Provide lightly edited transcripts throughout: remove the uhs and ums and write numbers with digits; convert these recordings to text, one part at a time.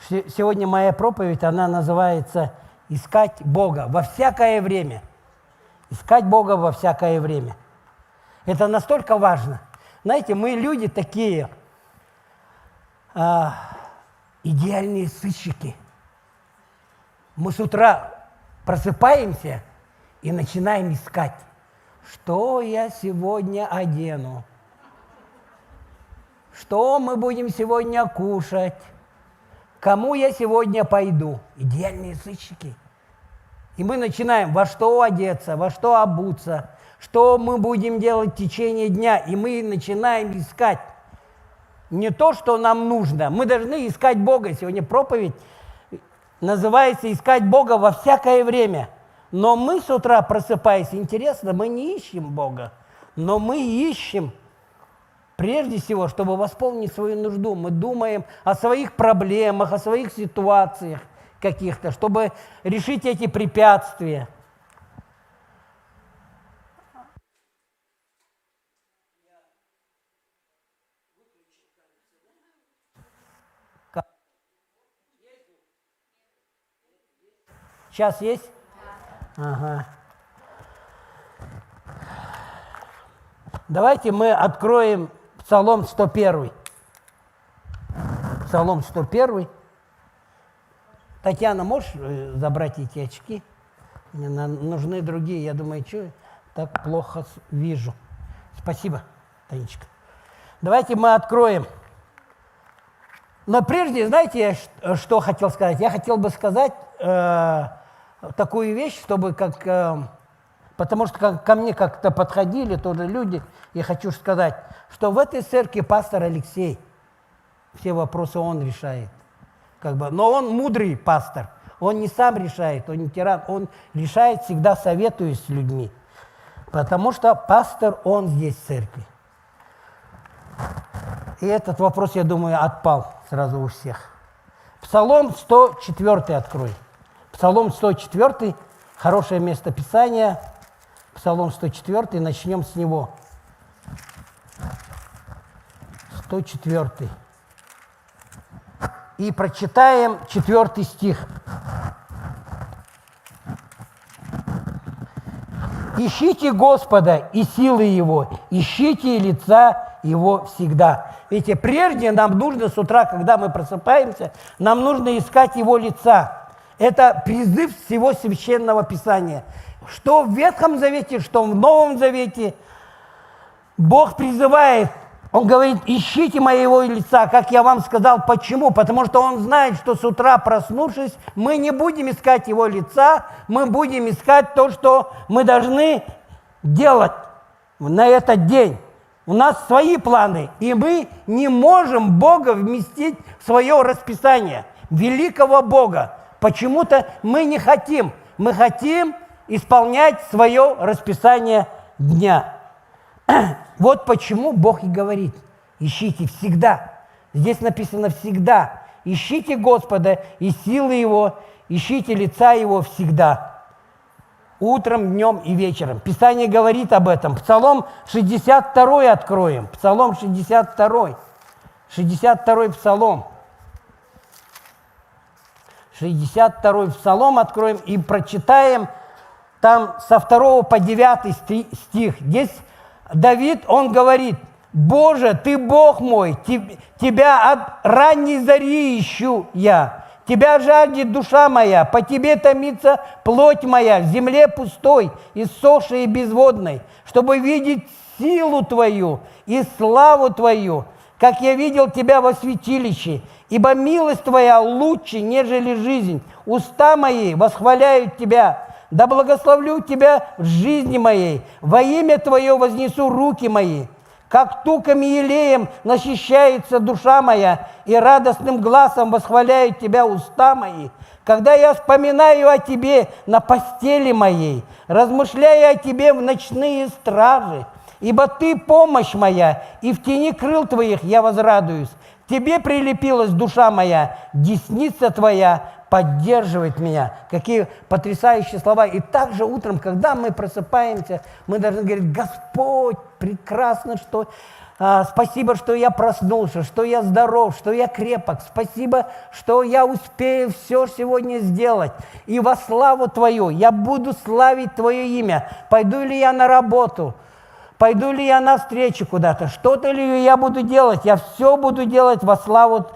Сегодня моя проповедь, она называется «Искать Бога во всякое время». Искать Бога во всякое время. Это настолько важно. Знаете, мы люди такие идеальные сыщики. Мы с утра просыпаемся и начинаем искать, что я сегодня одену, что мы будем сегодня кушать, кому я сегодня пойду. Идеальные сыщики. И мы начинаем, во что одеться, во что обуться, что мы будем делать в течение дня. И мы начинаем искать не то, что нам нужно. Мы должны искать Бога. Сегодня проповедь называется «Искать Бога во всякое время». Но мы с утра, просыпаясь, интересно, мы не ищем Бога, но мы ищем прежде всего, чтобы восполнить свою нужду. Мы думаем о своих проблемах, о своих ситуациях каких-то, чтобы решить эти препятствия. Сейчас есть? Ага. Давайте мы откроем Псалом 101. Псалом 101. Татьяна, можешь забрать эти очки? Мне нужны другие. Я думаю, что так плохо вижу. Спасибо, Танечка. Давайте мы откроем. Но прежде, знаете, я что хотел сказать? Я хотел бы сказать такую вещь, чтобы потому что ко мне как-то подходили тоже люди, я хочу сказать, что в этой церкви пастор Алексей, все вопросы он решает. Но он мудрый пастор, он не сам решает, он не тиран, он решает всегда, советуясь с людьми. Потому что пастор, он здесь в церкви. И этот вопрос, я думаю, отпал сразу у всех. Псалом 104 открой. Псалом 104, хорошее место Писания. Псалом 104, начнем с него. 104. И прочитаем 4 стих. «Ищите Господа и силы Его, ищите лица Его всегда». Видите, прежде нам нужно с утра, когда мы просыпаемся, нам нужно искать Его лица. Это призыв всего Священного Писания. Что в Ветхом Завете, что в Новом Завете Бог призывает. Он говорит, ищите моего лица, как я вам сказал. Почему? Потому что Он знает, что с утра, проснувшись, мы не будем искать Его лица, мы будем искать то, что мы должны делать на этот день. У нас свои планы, и мы не можем Бога вместить в свое расписание, великого Бога. Почему-то мы не хотим. Мы хотим исполнять свое расписание дня. Вот почему Бог и говорит, ищите всегда. Здесь написано всегда. Ищите Господа и силы Его, ищите лица Его всегда. Утром, днем и вечером. Писание говорит об этом. Псалом 62 откроем. Псалом 62. 62 Псалом. 62 Псалом откроем и прочитаем там со 2 по 9 стих. Здесь Давид, он говорит, «Боже, Ты Бог мой, Тебя от ранней зари ищу я, Тебя жаждет душа моя, по Тебе томится плоть моя в земле пустой, иссохшей и безводной, чтобы видеть силу Твою и славу Твою, как я видел Тебя во святилище, ибо милость Твоя лучше, нежели жизнь. Уста мои восхваляют Тебя, да благословлю Тебя в жизни моей, во имя Твое вознесу руки мои. Как туком и елеем насыщается душа моя, и радостным гласом восхваляют Тебя уста мои. Когда я вспоминаю о Тебе на постели моей, размышляю о Тебе в ночные стражи, ибо Ты помощь моя, и в тени крыл Твоих я возрадуюсь. Тебе прилепилась душа моя, десница Твоя поддерживает меня. Какие потрясающие слова. И также утром, когда мы просыпаемся, мы должны говорить: Господь, прекрасно, что... спасибо, что я проснулся, что я здоров, что я крепок. Спасибо, что я успею все сегодня сделать. И во славу Твою я буду славить Твое имя. Пойду ли я на работу, пойду ли я на встречу куда-то, что-то ли я буду делать, я все буду делать во славу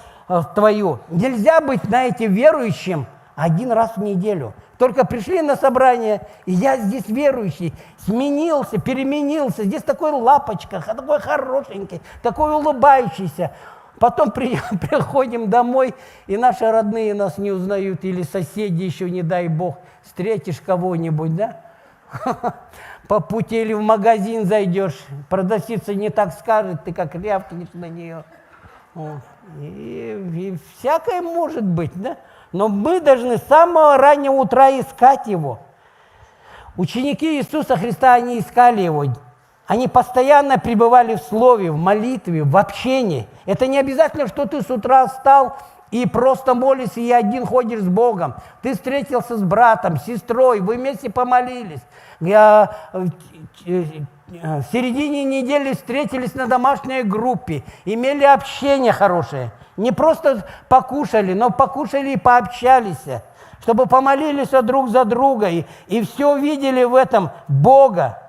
Твою. Нельзя быть, знаете, верующим один раз в неделю. Только пришли на собрание, и я здесь верующий, сменился, переменился. Здесь такой лапочка, такой хорошенький, такой улыбающийся. Потом приходим домой, и наши родные нас не узнают, или соседи еще, не дай Бог, встретишь кого-нибудь, да? По пути или в магазин зайдешь, продавщица не так скажет, ты как рявкнешь на нее. И всякое может быть, да? Но мы должны с самого раннего утра искать Его. Ученики Иисуса Христа, они искали Его. Они постоянно пребывали в слове, в молитве, в общении. Это не обязательно, что ты с утра встал и просто молишься, и один ходишь с Богом. Ты встретился с братом, с сестрой, вы вместе помолились. В середине недели встретились на домашней группе, имели общение хорошее. Не просто покушали, но покушали и пообщались, чтобы помолились друг за друга, и все видели в этом Бога.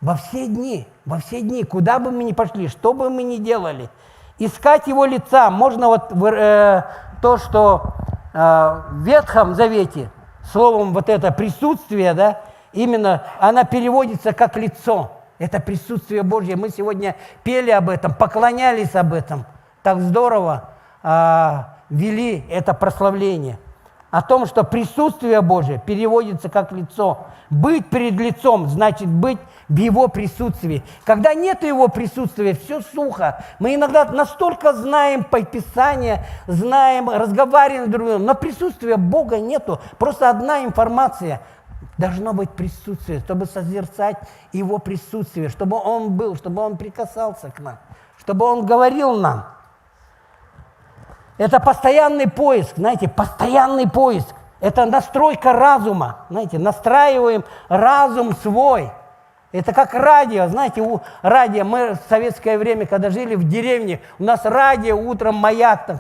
Во все дни, куда бы мы ни пошли, что бы мы ни делали, искать Его лица. Можно вот то, что в Ветхом Завете, словом вот это присутствие, да, именно она переводится как лицо. Это присутствие Божье. Мы сегодня пели об этом, поклонялись об этом. Так здорово вели это прославление. О том, что присутствие Божие переводится как лицо. Быть перед лицом значит быть в Его присутствии. Когда нет Его присутствия, все сухо. Мы иногда настолько знаем Писание, знаем, разговариваем друг с другом, но присутствия Бога нету. Просто одна информация. Должно быть присутствие, чтобы созерцать Его присутствие, чтобы Он был, чтобы Он прикасался к нам, чтобы Он говорил нам. Это постоянный поиск, знаете, постоянный поиск. Это настройка разума, знаете, настраиваем разум свой. Это как радио, знаете, у радио, мы в советское время, когда жили в деревне, у нас радио утром маяк там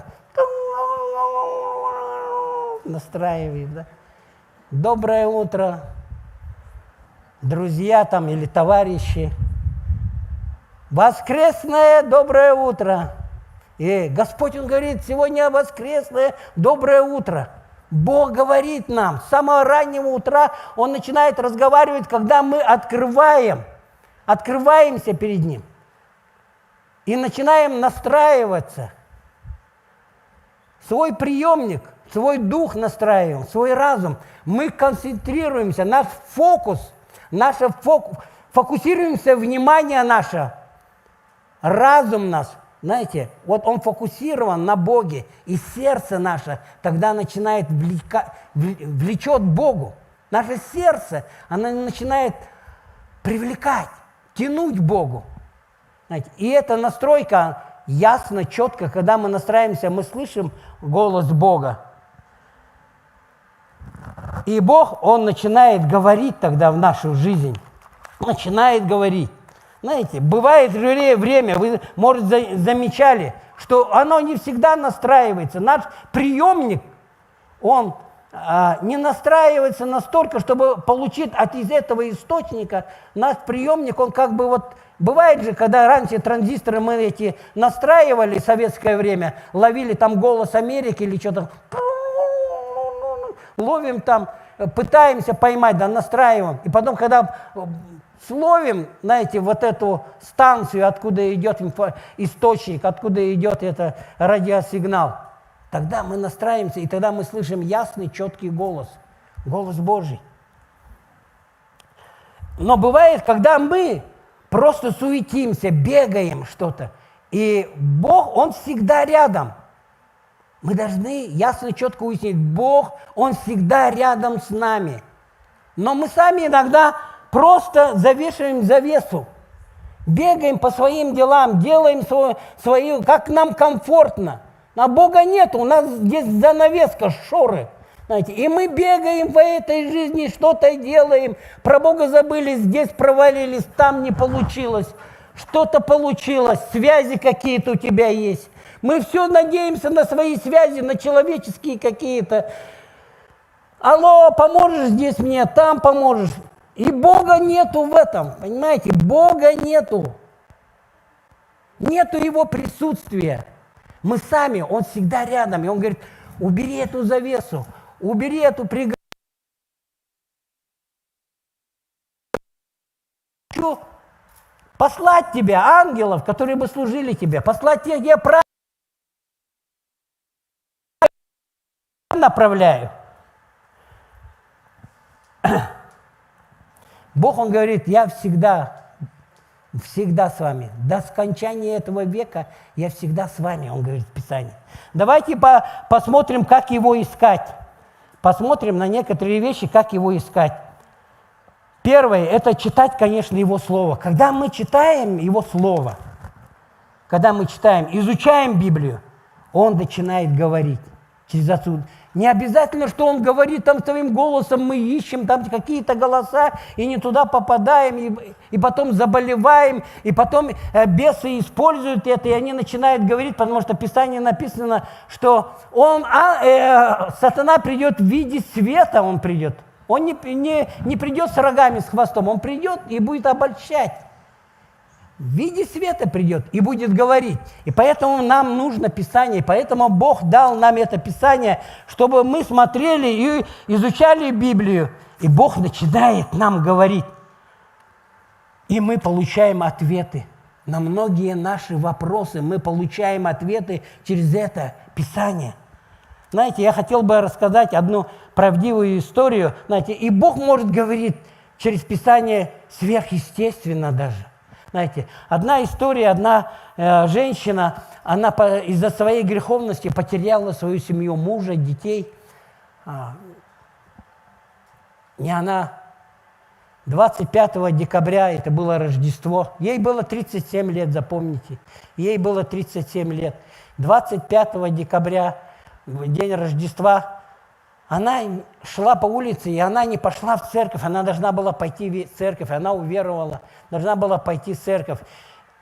настраивает, да. Доброе утро, друзья там или товарищи. Воскресное доброе утро. И Господь, Он говорит, сегодня воскресное доброе утро. Бог говорит нам с самого раннего утра, Он начинает разговаривать, когда мы открываемся перед Ним и начинаем настраиваться. Свой приемник, свой дух настраиваем, свой разум. Мы концентрируемся, наш фокус, фокусируемся, внимание наше, разум наш. Знаете, вот он фокусирован на Боге, и сердце наше тогда начинает влечет Богу. Наше сердце, оно начинает привлекать, тянуть к Богу. Знаете, и эта настройка ясно, четко, когда мы настраиваемся, мы слышим голос Бога. И Бог, Он начинает говорить тогда в нашу жизнь, начинает говорить. Знаете, бывает время, вы, может, замечали, что оно не всегда настраивается. Наш приемник, он не настраивается настолько, чтобы получить из этого источника. Наш приемник, он как бы вот... Бывает же, когда раньше транзисторы мы эти настраивали в советское время, ловили там голос Америки или что-то, ловим там, пытаемся поймать, да, настраиваем. И потом, когда... словим, знаете, вот эту станцию, откуда идет источник, откуда идет этот радиосигнал, тогда мы настраиваемся, и тогда мы слышим ясный, четкий голос, голос Божий. Но бывает, когда мы просто суетимся, бегаем что-то, и Бог, Он всегда рядом. Мы должны ясно, четко уяснить, Бог, Он всегда рядом с нами. Но мы сами иногда... просто завешиваем завесу, бегаем по своим делам, делаем свою, как нам комфортно. А Бога нет, у нас здесь занавеска, шоры. Знаете, и мы бегаем по этой жизни, что-то делаем, про Бога забыли, здесь провалились, там не получилось, что-то получилось, связи какие-то у тебя есть. Мы все надеемся на свои связи, на человеческие какие-то. Алло, поможешь здесь мне, там поможешь. И Бога нету в этом, понимаете, Бога нету. Нету Его присутствия. Мы сами, Он всегда рядом, и Он говорит, убери эту завесу, убери эту преграду. Хочу послать тебе ангелов, которые бы служили тебе, послать тех, где я правильно направляю. Бог, Он говорит, я всегда с вами. До скончания этого века я всегда с вами, Он говорит в Писании. Давайте посмотрим, как Его искать. Посмотрим на некоторые вещи, как Его искать. Первое – это читать, конечно, Его Слово. Когда мы читаем Его Слово, когда мы читаем, изучаем Библию, Он начинает говорить через отсюда. Не обязательно, что Он говорит там своим голосом, мы ищем там какие-то голоса, и не туда попадаем, и потом заболеваем, и потом бесы используют это, и они начинают говорить, потому что в Писании написано, что сатана придет в виде света, он придет. Он не придет с рогами, с хвостом, он придет и будет обольщать. В виде света придет и будет говорить. И поэтому нам нужно Писание, и поэтому Бог дал нам это Писание, чтобы мы смотрели и изучали Библию. И Бог начинает нам говорить. И мы получаем ответы на многие наши вопросы. Мы получаем ответы через это Писание. Знаете, я хотел бы рассказать одну правдивую историю. Знаете, и Бог может говорить через Писание сверхъестественно даже. Знаете, одна история, одна женщина, она из-за своей греховности потеряла свою семью, мужа, детей. И она 25 декабря, это было Рождество, ей было 37 лет, запомните, ей было 37 лет. 25 декабря, в день Рождества, она шла по улице, и она не пошла в церковь, она должна была пойти в церковь, она уверовала, должна была пойти в церковь.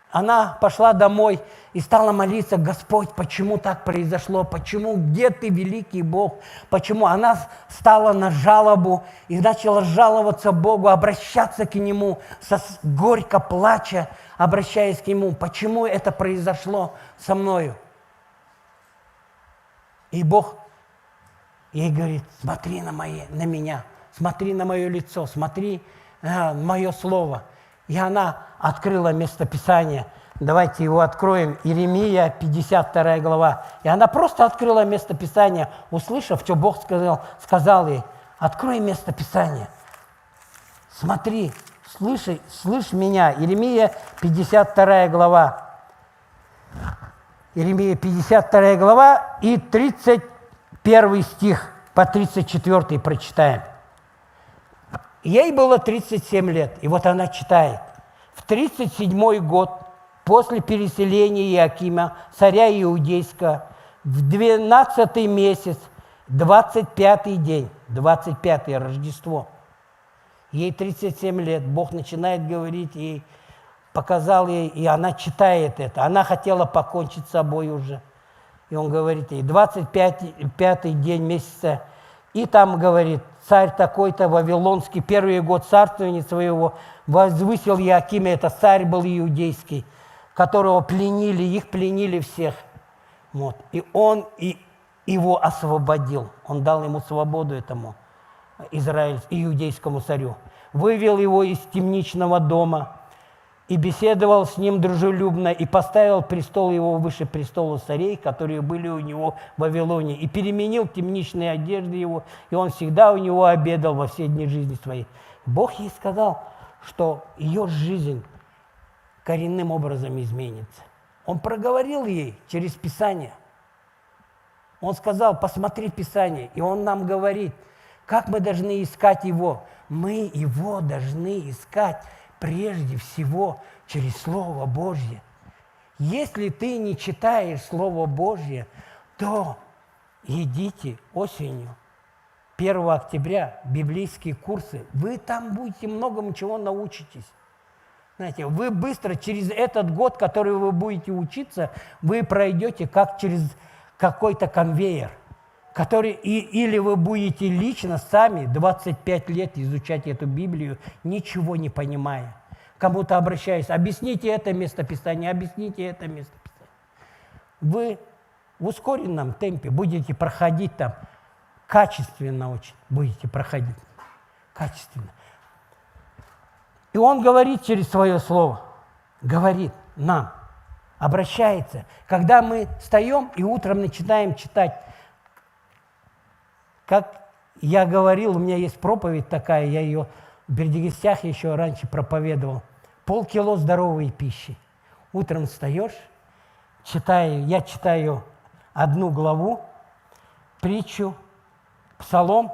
Она пошла домой и стала молиться: Господь, почему так произошло, почему, где Ты, великий Бог, почему? Она стала на жалобу и начала жаловаться Богу, обращаться к Нему, горько плача, обращаясь к Нему, почему это произошло со мною. И Бог ей говорит: смотри на меня, смотри на мое лицо, смотри на мое слово. И она открыла местописание. Давайте его откроем. Иеремия, 52 глава. И она просто открыла местописание, услышав, что Бог сказал ей: открой местописание. Смотри, слышь меня. Иеремия, 52 глава. Иеремия, 52 глава и 31 стих по 34 прочитаем. Ей было 37 лет, и вот она читает. В 37-й год после переселения Иоакима, царя Иудейского, в 12-й месяц, 25-й день, 25-е Рождество. Ей 37 лет, Бог начинает говорить ей, показал ей, и она читает это. Она хотела покончить с собой уже. И он говорит ей: 25-й день месяца. И там говорит: царь такой-то вавилонский, первый год царствования своего, возвысил Иоакима, это царь был иудейский, которого пленили, их пленили всех. Вот. И он его освободил. Он дал ему свободу, этому иудейскому царю. Вывел его из темничного дома и беседовал с ним дружелюбно, и поставил престол его выше престола царей, которые были у него в Вавилоне, и переменил темничные одежды его, и он всегда у него обедал во все дни жизни своей. Бог ей сказал, что ее жизнь коренным образом изменится. Он проговорил ей через Писание. Он сказал: посмотри Писание. И он нам говорит, как мы должны искать его. Мы его должны искать прежде всего через Слово Божье. Если ты не читаешь Слово Божье, то идите осенью, 1 октября, библейские курсы. Вы там будете многому чего научитесь. Знаете, вы быстро через этот год, который вы будете учиться, вы пройдете как через какой-то конвейер, или вы будете лично сами 25 лет изучать эту Библию, ничего не понимая. Кому-то обращаясь, объясните это местописание, объясните это местописание. Вы в ускоренном темпе будете проходить там, качественно очень будете проходить, качественно. И он говорит через свое слово, говорит нам, обращается. Когда мы встаем и утром начинаем читать, как я говорил, у меня есть проповедь такая, я ее в Бердянсках еще раньше проповедовал. Полкило здоровой пищи. Утром встаешь, я читаю одну главу, притчу, псалом,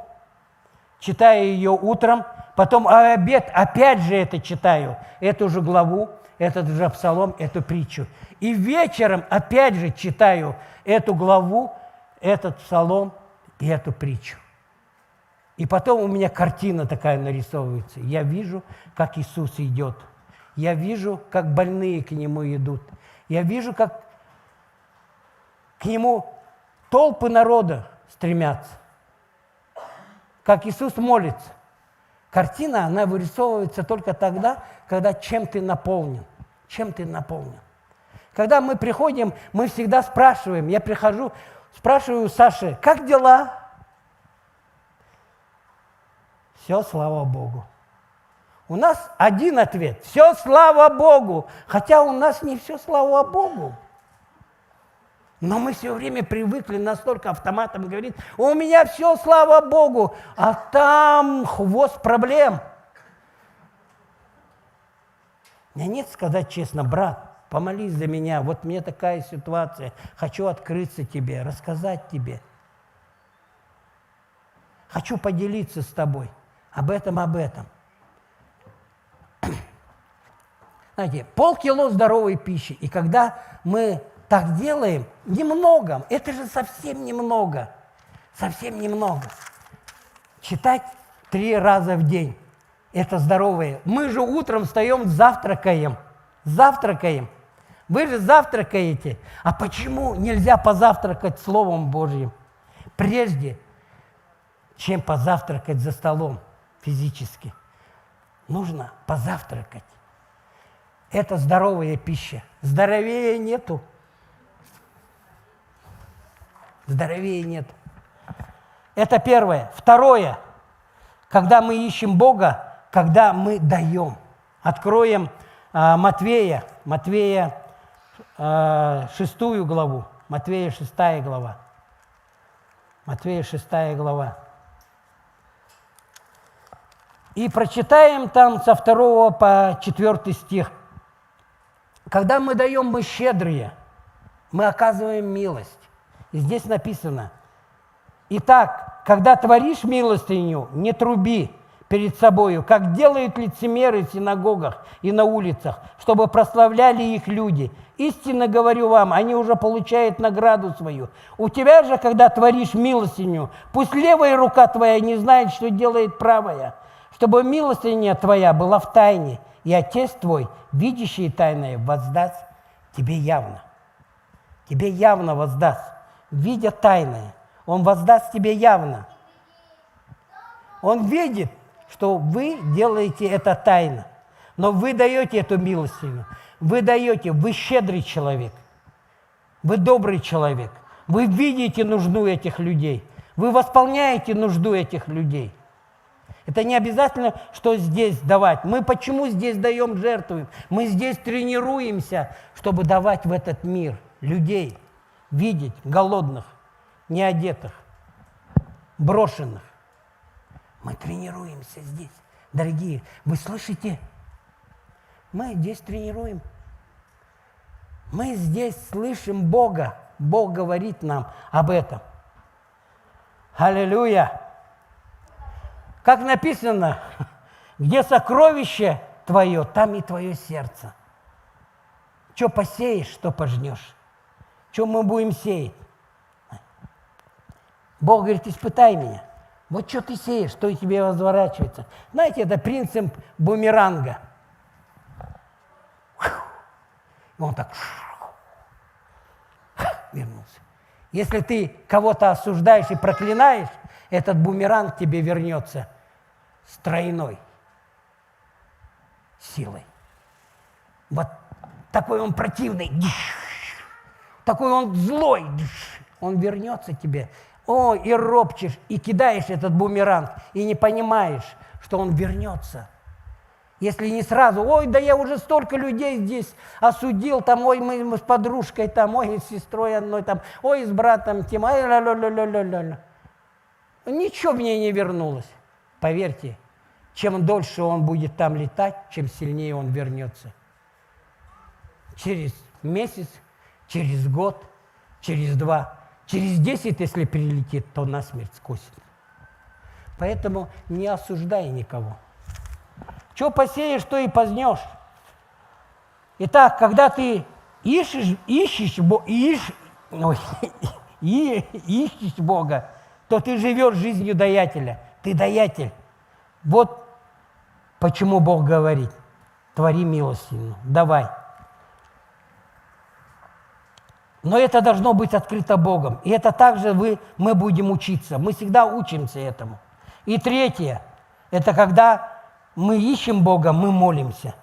читаю ее утром, потом обед опять же это читаю, эту же главу, этот же псалом, эту притчу. И вечером опять же читаю эту главу, этот псалом и эту притчу. И потом у меня картина такая нарисовывается. Я вижу, как Иисус идет. Я вижу, как больные к Нему идут. Я вижу, как к Нему толпы народа стремятся. Как Иисус молится. Картина, она вырисовывается только тогда, когда чем ты наполнен. Чем ты наполнен. Когда мы приходим, мы всегда спрашиваем. Я прихожу, спрашиваю у Саши, как дела? Все, слава Богу. У нас один ответ. Все, слава Богу. Хотя у нас не все, слава Богу. Но мы все время привыкли настолько автоматом говорить, у меня все, слава Богу, а там хвост проблем. Мне нет сказать честно, брат, помолись за меня, вот мне такая ситуация, хочу открыться тебе, рассказать тебе. Хочу поделиться с тобой об этом. Знаете, полкило здоровой пищи, и когда мы так делаем, немного, это же совсем немного, Читать 3 раза в день, это здоровое. Мы же утром встаем, завтракаем. Вы же завтракаете. А почему нельзя позавтракать Словом Божьим, прежде чем позавтракать за столом физически? Нужно позавтракать. Это здоровая пища. Здоровее нету. Это первое. Второе. Когда мы ищем Бога, когда мы даем. Откроем Матвея 6 главу. Матвея 6 глава. И прочитаем там со 2 по 4 стих. Когда мы даем, мы щедрые, мы оказываем милость. И здесь написано: «Итак, когда творишь милостыню, не труби перед собою, как делают лицемеры в синагогах и на улицах, чтобы прославляли их люди. Истинно говорю вам, они уже получают награду свою. У тебя же, когда творишь милостыню, пусть левая рука твоя не знает, что делает правая, чтобы милостыня твоя была в тайне, и Отец твой, видящий тайное, воздаст тебе явно». Тебе явно воздаст. Видя тайное, Он воздаст тебе явно. Он видит, что вы делаете это тайно, но вы даете эту милостыню. Вы даете, вы щедрый человек, вы добрый человек, вы видите нужду этих людей, вы восполняете нужду этих людей. Это не обязательно, что здесь давать. Мы почему здесь даем, жертвуем? Мы здесь тренируемся, чтобы давать в этот мир людей, видеть голодных, неодетых, брошенных. Мы тренируемся здесь. Дорогие, вы слышите? Мы здесь тренируем. Мы здесь слышим Бога. Бог говорит нам об этом. Аллилуйя! Как написано, где сокровище твое, там и твое сердце. Что посеешь, что пожнешь. Что мы будем сеять? Бог говорит, испытай меня. Вот что ты сеешь, что и тебе возворачивается. Знаете, это принцип бумеранга. И он так вернулся. Если ты кого-то осуждаешь и проклинаешь, этот бумеранг тебе вернется с тройной силой. Вот такой он противный, такой он злой, он вернется тебе. О, и ропчешь, и кидаешь этот бумеранг, и не понимаешь, что он вернется. Если не сразу, ой, да я уже столько людей здесь осудил, там, ой, мы с подружкой, там, ой, с сестрой одной, там, ой, с братом тем, ай, ля-ля-ля-ля-ля-ля. Ничего в ней не вернулось. Поверьте, чем дольше он будет там летать, чем сильнее он вернется. Через месяц, через год, через 2, через 10, если прилетит, то насмерть скосит. Поэтому не осуждай никого. Что посеешь, то и познешь. Итак, когда ты ищешь Бога, то ты живешь жизнью даятеля. Ты даятель. Вот почему Бог говорит, твори милостиню, давай. Но это должно быть открыто Богом. И это также мы будем учиться. Мы всегда учимся этому. И третье, это когда мы ищем Бога, мы молимся.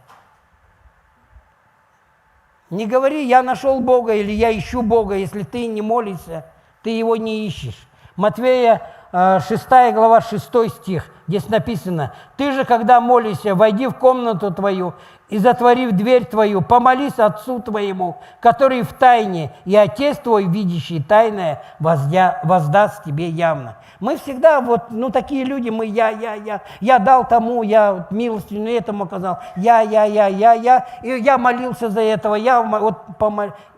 Не говори, я нашел Бога или я ищу Бога, если ты не молишься, ты его не ищешь. Матвея 6 глава 6 стих, здесь написано, «Ты же, когда молишься, войди в комнату твою и, затворив дверь твою, помолись Отцу твоему, который в тайне, и Отец твой, видящий тайное, воздаст тебе явно». Мы всегда такие люди, я дал тому, я милостыню этому оказал, и я молился за этого,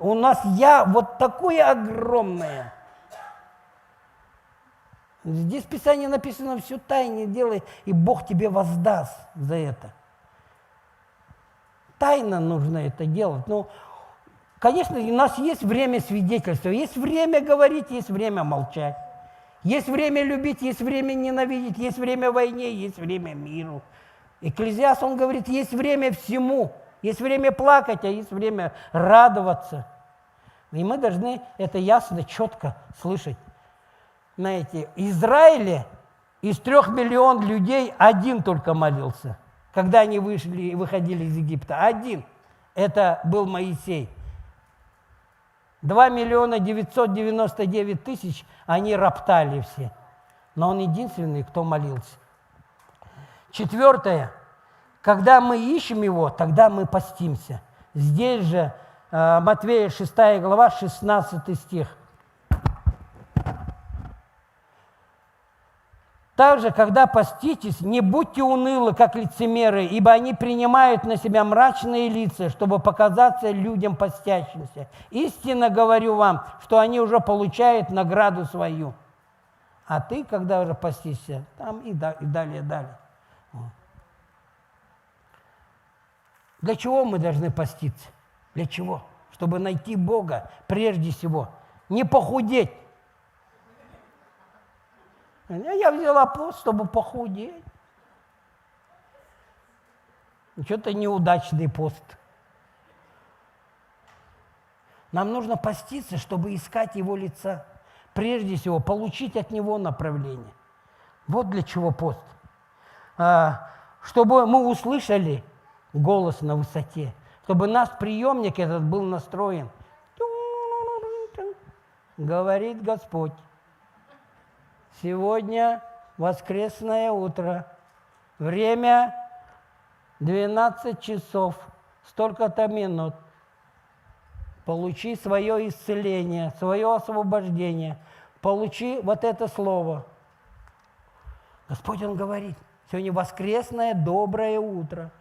у нас такое огромное. Здесь в Писании написано, все тайне делай, и Бог тебе воздаст за это. Тайно нужно это делать. Конечно, у нас есть время свидетельства, есть время говорить, есть время молчать. Есть время любить, есть время ненавидеть, есть время войне, есть время миру. Экклезиаст, он говорит, есть время всему. Есть время плакать, а есть время радоваться. И мы должны это ясно, четко слышать. Знаете, в Израиле из 3 миллионов людей 1 только молился, когда они выходили из Египта. 1. Это был Моисей. 2 999 000, они роптали все. Но он единственный, кто молился. 4. Когда мы ищем его, тогда мы постимся. Здесь же Матвея 6 глава, 16 стих. Также, когда поститесь, не будьте унылы, как лицемеры, ибо они принимают на себя мрачные лица, чтобы показаться людям постящимся. Истинно говорю вам, что они уже получают награду свою. А ты, когда уже постишься, там и далее. Для чего мы должны поститься? Для чего? Чтобы найти Бога прежде всего. Не похудеть. Я взяла пост, чтобы похудеть. Что-то неудачный пост. Нам нужно поститься, чтобы искать Его лица. Прежде всего, получить от Него направление. Вот для чего пост. Чтобы мы услышали голос на высоте. Чтобы наш приемник этот был настроен. Говорит Господь. Сегодня воскресное утро, время 12 часов, столько-то минут. Получи свое исцеление, свое освобождение, получи вот это слово. Господь, Он говорит, сегодня воскресное доброе утро.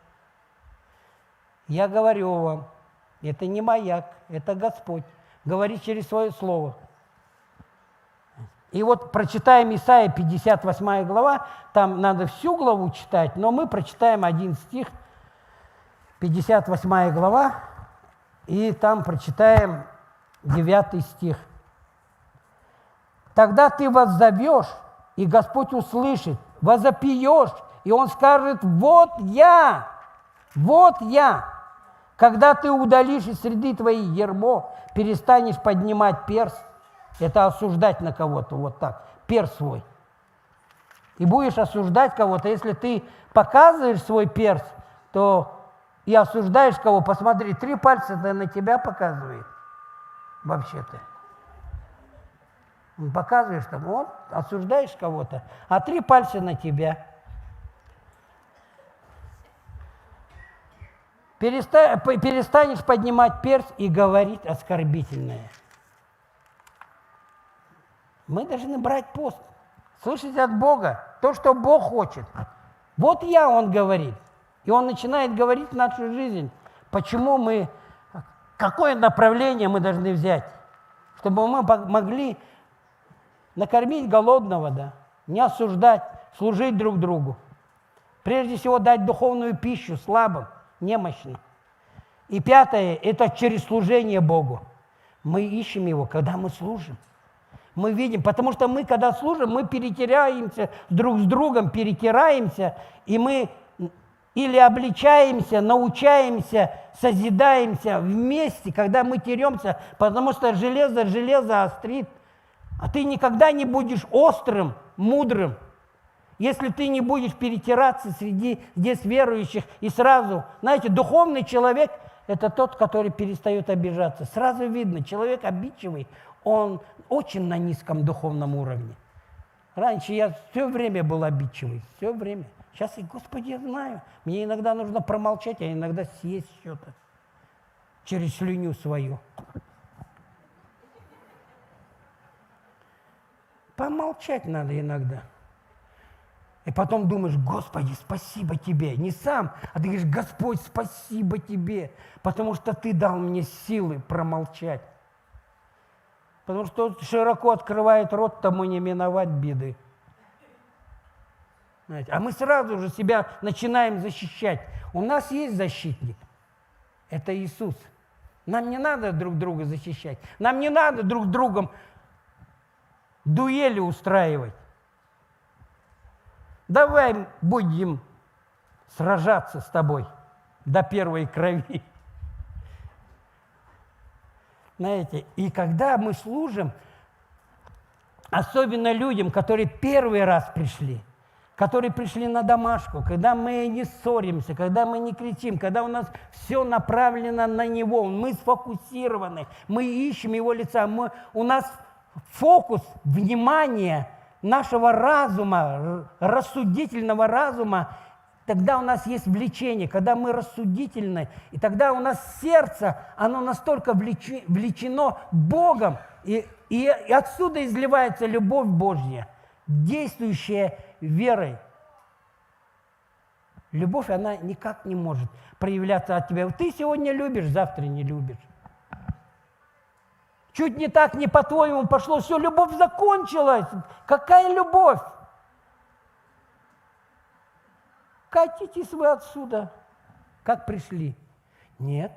Я говорю вам, это не маяк, это Господь, говорит через свое слово. И вот прочитаем Исайя 58 глава, там надо всю главу читать, но мы прочитаем один стих, 58 глава, и там прочитаем 9 стих. Тогда ты воззовешь, и Господь услышит, возопьешь, и Он скажет: вот я, вот я. Когда ты удалишь из среды твоей ярмо, перестанешь поднимать перст, это осуждать на кого-то, вот так, перст свой. И будешь осуждать кого-то, если ты показываешь свой перст, то и осуждаешь кого, посмотри, 3 пальца-то на тебя показывает, вообще-то. Показываешь там, вот, осуждаешь кого-то, а 3 пальца на тебя. Перестанешь поднимать перст и говорить оскорбительное. Мы должны брать пост, слышать от Бога то, что Бог хочет. Вот я, Он говорит. И Он начинает говорить в нашу жизнь, почему мы, какое направление мы должны взять, чтобы мы могли накормить голодного, да, не осуждать, служить друг другу. Прежде всего дать духовную пищу слабым, немощным. И 5, это через служение Богу. Мы ищем Его, когда мы служим. Мы видим, потому что мы, когда служим, мы перетираемся друг с другом, и мы или обличаемся, научаемся, созидаемся вместе, когда мы теремся, потому что железо острит. А ты никогда не будешь острым, мудрым, если ты не будешь перетираться среди здесь верующих и сразу. Знаете, духовный человек – это тот, который перестает обижаться. Сразу видно, человек обидчивый, он очень на низком духовном уровне. Раньше я все время был обидчивый, все время. Сейчас и, Господи, я знаю, мне иногда нужно промолчать, а иногда съесть что-то через слюню свою. Помолчать надо иногда. И потом думаешь: Господи, спасибо Тебе. Не сам, а ты говоришь: Господь, спасибо Тебе, потому что Ты дал мне силы промолчать. Потому что широко открывает рот, тому не миновать беды. Знаете, а мы сразу же себя начинаем защищать. У нас есть защитник. Это Иисус. Нам не надо друг друга защищать. Нам не надо друг с другом дуэли устраивать. Давай будем сражаться с тобой до первой крови. Знаете, и когда мы служим, особенно людям, которые первый раз пришли, которые пришли на домашку, когда мы не ссоримся, когда мы не кричим, когда у нас все направлено на Него, мы сфокусированы, мы ищем Его лица, у нас фокус внимания нашего разума, рассудительного разума, тогда у нас есть влечение, когда мы рассудительны, и тогда у нас сердце, оно настолько влечено Богом, и отсюда изливается любовь Божья, действующая верой. Любовь, она никак не может проявляться от тебя. Ты сегодня любишь, завтра не любишь. Чуть не так, не по-твоему пошло, все, любовь закончилась. Какая любовь? Катитесь вы отсюда, как пришли. Нет.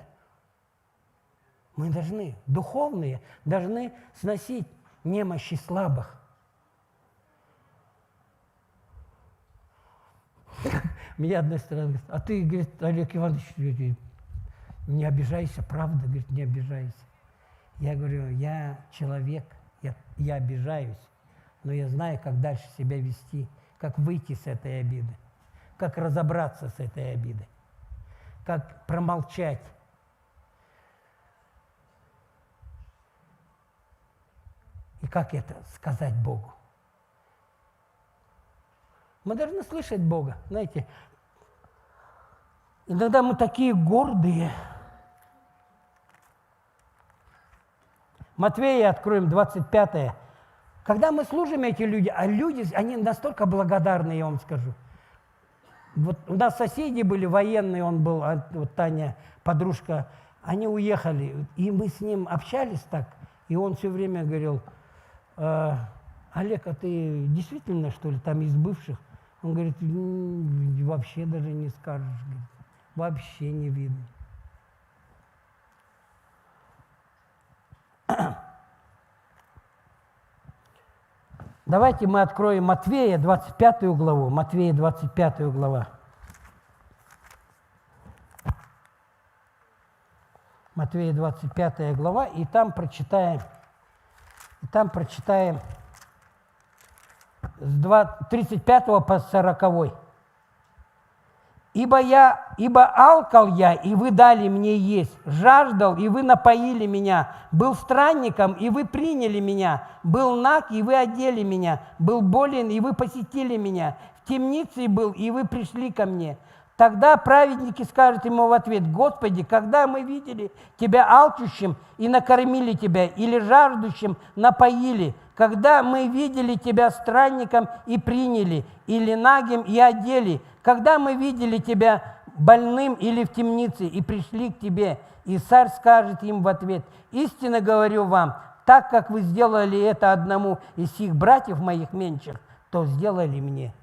Мы должны, духовные, должны сносить немощи слабых. Мне одна сестра говорит: а ты, говорит, Олег Иванович, не обижайся, правда, говорит, не обижайся. Я говорю: я человек, я обижаюсь, но я знаю, как дальше себя вести, как выйти с этой обиды, как разобраться с этой обидой, как промолчать. И как это сказать Богу? Мы должны слышать Бога. Знаете, иногда мы такие гордые. Матвея откроем, 25. Когда мы служим, эти люди, а люди, они настолько благодарны, я вам скажу. Вот у нас соседи были военные, он был, вот Таня, подружка, они уехали, и мы с ним общались так, и он все время говорил: Олег, а ты действительно, что ли, там из бывших? Он говорит: вообще даже не скажешь, говорит, вообще не видно. Давайте мы откроем Матфея, 25 главу. Матфея, 25 глава. Матфея, 25 глава, и там прочитаем с 35 по 40. Ибо алкал я, и вы дали мне есть, жаждал, и вы напоили меня, был странником, и вы приняли меня, был наг, и вы одели меня, был болен, и вы посетили меня, в темнице был, и вы пришли ко мне. Тогда праведники скажут ему в ответ: Господи, когда мы видели Тебя алчущим и накормили Тебя, или жаждущим напоили, когда мы видели Тебя странником и приняли, или нагим и одели, когда мы видели Тебя больным или в темнице и пришли к Тебе. И царь скажет им в ответ: истинно говорю вам, так как вы сделали это одному из сих братьев моих меньших, то сделали мне.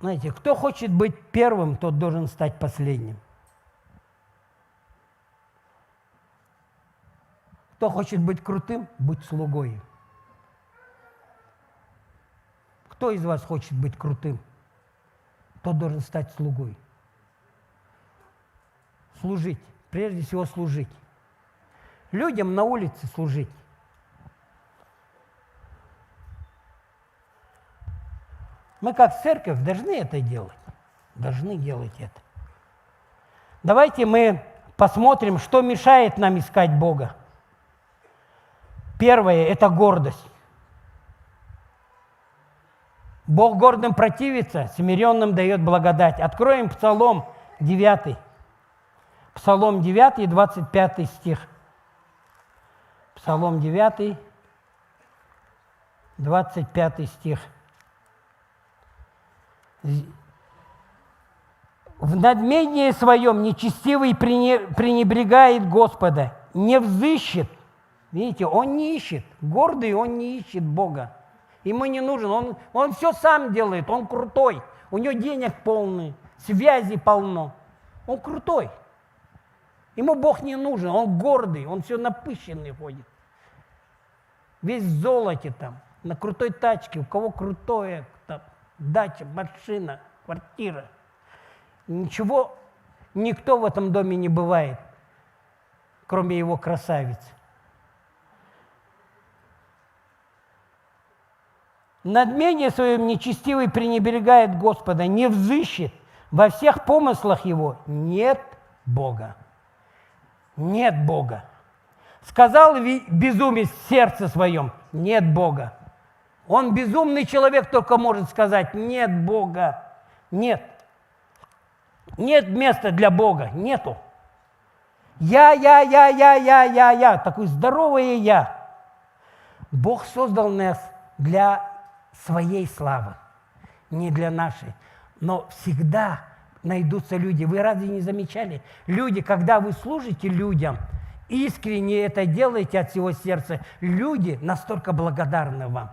Знаете, кто хочет быть первым, тот должен стать последним. Кто хочет быть крутым, будь слугой. Кто из вас хочет быть крутым, тот должен стать слугой. Служить, прежде всего служить. Людям на улице служить. Мы как церковь должны это делать. Должны делать это. Давайте мы посмотрим, что мешает нам искать Бога. Первое – это гордость. Бог гордым противится, смиренным дает благодать. Откроем Псалом 9. Псалом 9, 25 стих. Псалом 9, 25 стих. В надмении своем нечестивый пренебрегает Господа, не взыщет. Видите, он не ищет. Гордый, он не ищет Бога. Ему не нужен. Он все сам делает, он крутой. У него денег полный, связи полно. Он крутой. Ему Бог не нужен, он гордый, он все напыщенный ходит. Весь в золоте там, на крутой тачке, у кого крутое, там, дача, машина, квартира. Ничего, никто в этом доме не бывает, кроме его красавицы. Надмении своем нечестивый пренебрегает Господа, не взыщет, во всех помыслах его нет Бога. Нет Бога. Сказал безумец в сердце своем: нет Бога. Он безумный человек только может сказать: нет Бога. Нет. Нет места для Бога. Нету. Я. Такое здоровое я. Бог создал нас для своей славы, не для нашей. Но всегда найдутся люди. Вы разве не замечали? Люди, когда вы служите людям, искренне это делаете от всего сердца, люди настолько благодарны вам.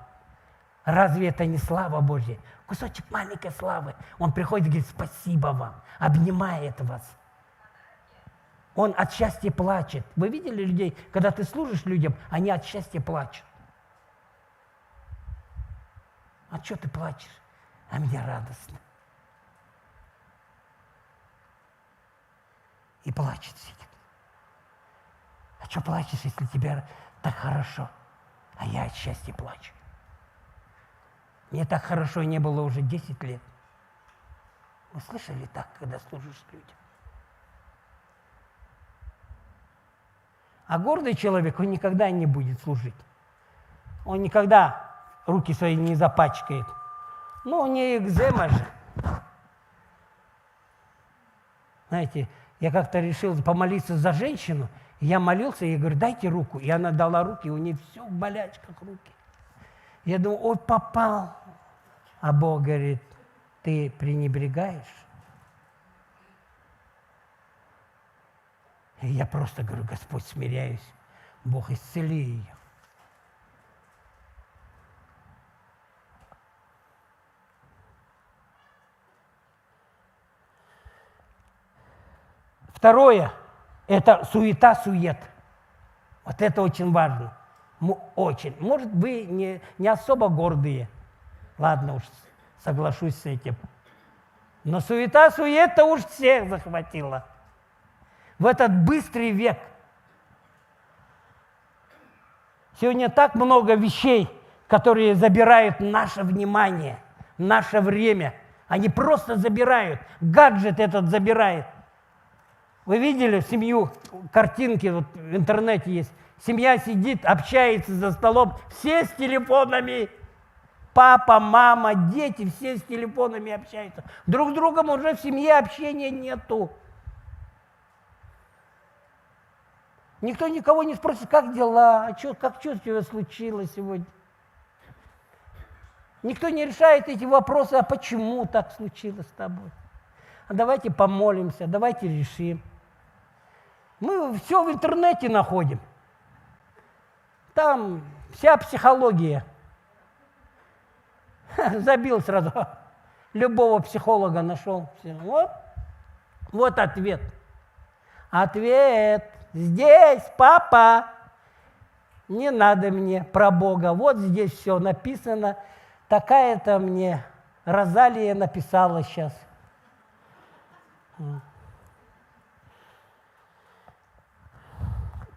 Разве это не слава Божья? Кусочек маленькой славы. Он приходит и говорит: спасибо вам, обнимает вас. Он от счастья плачет. Вы видели людей, когда ты служишь людям, они от счастья плачут. А что ты плачешь? А мне радостно. И плачет сидит. А что плачешь, если тебе так хорошо? А я от счастья плачу. Мне так хорошо не было уже 10 лет. Вы слышали так, когда служишь людям? А гордый человек, он никогда не будет служить. Он никогда руки свои не запачкает. Ну, у нее экзема же. Знаете, я как-то решил помолиться за женщину, и я молился, и я говорю: дайте руку. И она дала руки, и у нее все в болячках руки. Я думаю: ой, попал. А Бог говорит: ты пренебрегаешь? И я просто говорю: Господь, смиряюсь. Бог, исцели ее. Второе – это суета-сует. Вот это очень важно. Очень. Может, вы не особо гордые. Ладно уж, соглашусь с этим. Но суета-суета уж всех захватила. В этот быстрый век. Сегодня так много вещей, которые забирают наше внимание, наше время. Они просто забирают. Гаджет этот забирает. Вы видели семью, картинки вот в интернете есть. Семья сидит, общается за столом, все с телефонами. Папа, мама, дети, все с телефонами общаются. Друг с другом уже в семье общения нету. Никто никого не спросит, как дела, как что у тебя случилось сегодня. Никто не решает эти вопросы, а почему так случилось с тобой. А давайте помолимся, давайте решим. Мы все в интернете находим. Там вся психология. Забил сразу. Любого психолога нашел. Вот ответ. Ответ. Здесь, папа. Не надо мне про Бога. Вот здесь все написано. Такая-то мне Розалия написала сейчас.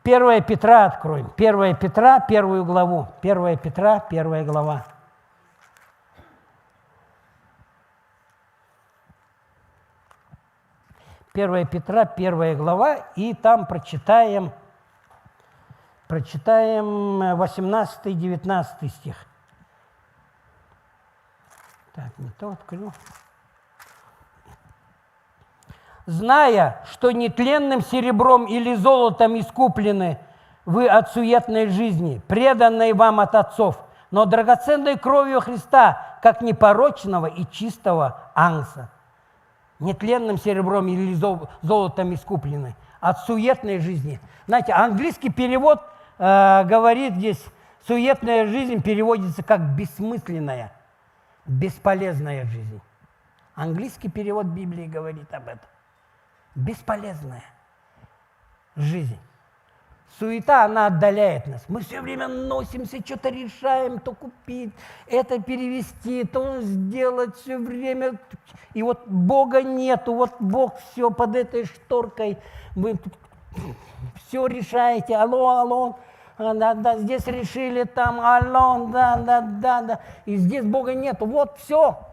1 Петра откроем. 1 Петра, 1 главу. 1 Петра, 1 глава. Первая Петра, 1 глава, и там прочитаем 18-19 стих. Так, не то открыл. «Зная, что нетленным серебром или золотом искуплены вы от суетной жизни, преданной вам от отцов, но драгоценной кровью Христа, как непорочного и чистого ангса». Нетленным серебром или золотом искуплены от суетной жизни. Знаете, английский перевод говорит здесь, суетная жизнь переводится как бессмысленная, бесполезная жизнь. Английский перевод Библии говорит об этом. Бесполезная жизнь. Суета, она отдаляет нас. Мы все время носимся, что-то решаем, то купить, это перевести, то сделать все время. И вот Бога нету, вот Бог все под этой шторкой. Вы все решаете. Алло, да, здесь решили, там, алло, да. И здесь Бога нету. Вот все.